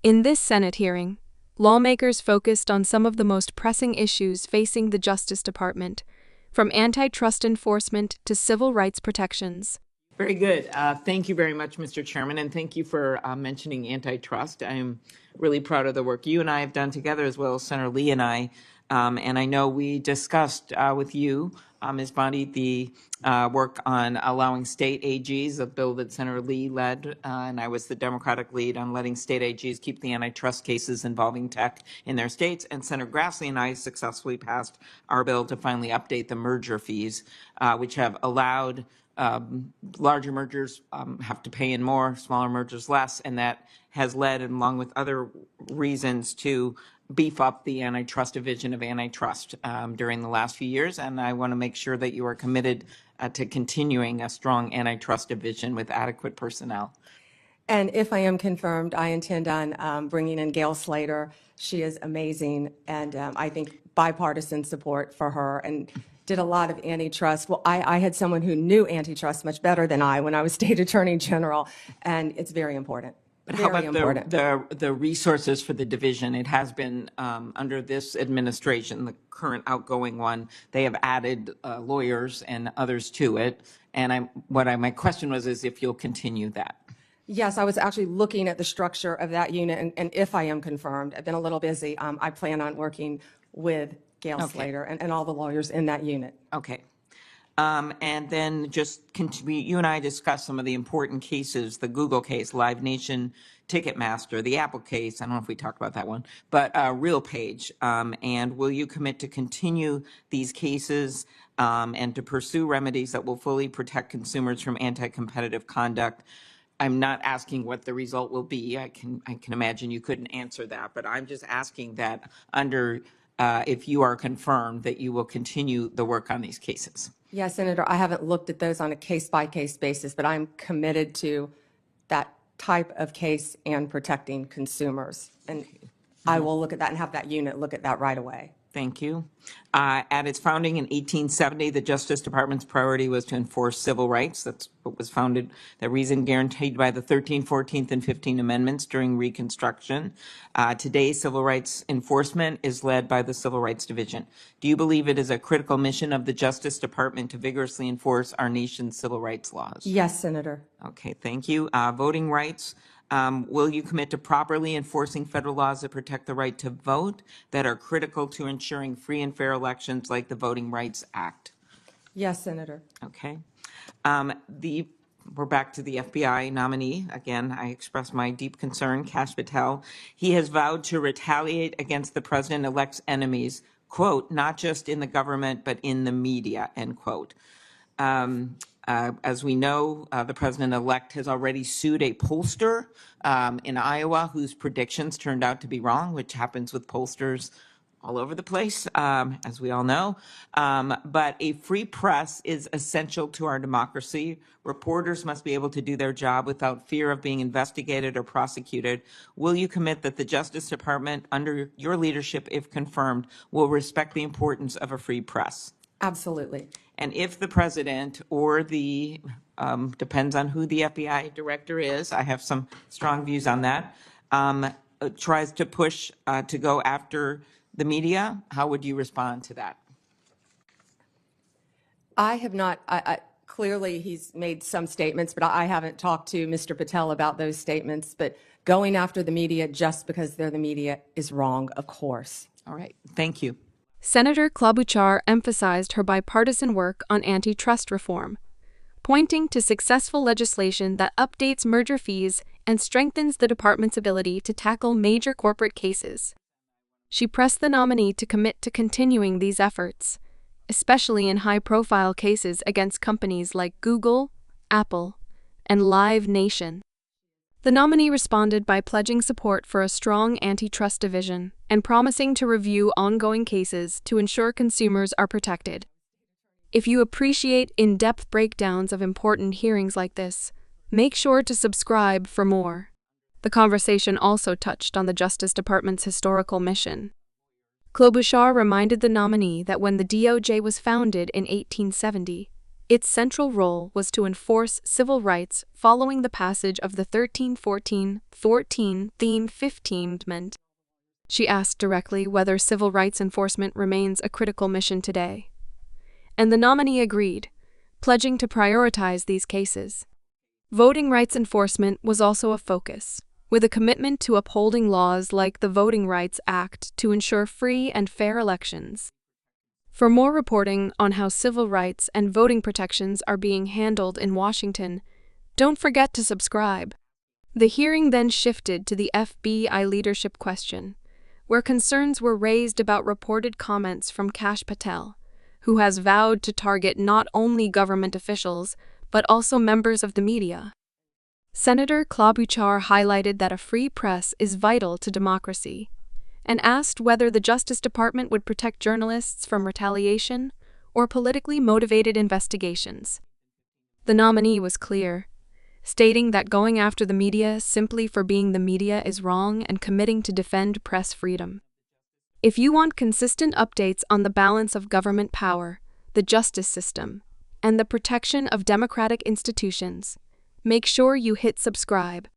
In this Senate hearing, lawmakers focused on some of the most pressing issues facing the Justice Department, from antitrust enforcement to civil rights protections. Very good. Thank you very much, Mr. Chairman, and thank you for mentioning antitrust. I'm really proud of the work you and I have done together, as well as Senator Lee and I. And I know we discussed with you, Ms. Bondi, the work on allowing state AGs, a bill that Senator Lee led, and I was the Democratic lead on letting state AGs keep the antitrust cases involving tech in their states. And Senator Grassley and I successfully passed our bill to finally update the merger fees, which have allowed larger mergers have to pay in more, smaller mergers less, and that has led, along with other reasons, to beef up the antitrust division of antitrust during the last few years. And I want to make sure that you are committed to continuing a strong antitrust division with adequate personnel. And if I am confirmed, I intend on bringing in Gail Slater. She is amazing, and I think bipartisan support for her, and did a lot of antitrust. Well, I had someone who knew antitrust much better than I when I was state attorney general, and it's very important. But how about the resources for the division? It has been under this administration, the current outgoing one, they have added lawyers and others to it. And my question was is if you'll continue that. Yes, I was actually looking at the structure of that unit, and if I am confirmed, I've been a little busy. I plan on working with Gail Slater and all the lawyers in that unit. Okay. And then you and I discussed some of the important cases, the Google case, Live Nation, Ticketmaster, the Apple case. I don't know if we talked about that one, but RealPage. And will you commit to continue these cases and to pursue remedies that will fully protect consumers from anti-competitive conduct? I'm not asking what the result will be. I can imagine you couldn't answer that, but I'm just asking that if you are confirmed that you will continue the work on these cases. Yes, Senator, I haven't looked at those on a case-by-case basis, but I'm committed to that type of case and protecting consumers. And I will look at that and have that unit look at that right away. Thank you. At its founding in 1870, the Justice Department's priority was to enforce civil rights. That's what was founded, the reason guaranteed by the 13th, 14th, and 15th Amendments during Reconstruction. Today, civil rights enforcement is led by the Civil Rights Division. Do you believe it is a critical mission of the Justice Department to vigorously enforce our nation's civil rights laws? Yes, Senator. Okay, thank you. Voting rights. Will you commit to properly enforcing federal laws that protect the right to vote that are critical to ensuring free and fair elections like the Voting Rights Act? Yes, Senator. Okay. We're back to the FBI nominee. Again, I express my deep concern, Kash Patel. He has vowed to retaliate against the president-elect's enemies, quote, not just in the government, but in the media, end quote. As we know, the president-elect has already sued a pollster in Iowa whose predictions turned out to be wrong, which happens with pollsters all over the place, as we all know. But a free press is essential to our democracy. Reporters must be able to do their job without fear of being investigated or prosecuted. Will you commit that the Justice Department, under your leadership, if confirmed, will respect the importance of a free press? Absolutely. And if the president or depends on who the FBI director is, I have some strong views on that, tries to push to go after the media, how would you respond to that? I have not, clearly he's made some statements, but I haven't talked to Mr. Patel about those statements. But going after the media just because they're the media is wrong, of course. All right, thank you. Senator Klobuchar emphasized her bipartisan work on antitrust reform, pointing to successful legislation that updates merger fees and strengthens the department's ability to tackle major corporate cases. She pressed the nominee to commit to continuing these efforts, especially in high-profile cases against companies like Google, Apple, and Live Nation. The nominee responded by pledging support for a strong antitrust division and promising to review ongoing cases to ensure consumers are protected. If you appreciate in-depth breakdowns of important hearings like this, make sure to subscribe for more. The conversation also touched on the Justice Department's historical mission. Klobuchar reminded the nominee that when the DOJ was founded in 1870, Its central role was to enforce civil rights following the passage of the 13th 15th Amendment. She asked directly whether civil rights enforcement remains a critical mission today. And the nominee agreed, pledging to prioritize these cases. Voting rights enforcement was also a focus, with a commitment to upholding laws like the Voting Rights Act to ensure free and fair elections. For more reporting on how civil rights and voting protections are being handled in Washington, don't forget to subscribe. The hearing then shifted to the FBI leadership question, where concerns were raised about reported comments from Kash Patel, who has vowed to target not only government officials, but also members of the media. Senator Klobuchar highlighted that a free press is vital to democracy, and asked whether the Justice Department would protect journalists from retaliation or politically motivated investigations. The nominee was clear, stating that going after the media simply for being the media is wrong and committing to defend press freedom. If you want consistent updates on the balance of government power, the justice system, and the protection of democratic institutions, make sure you hit subscribe.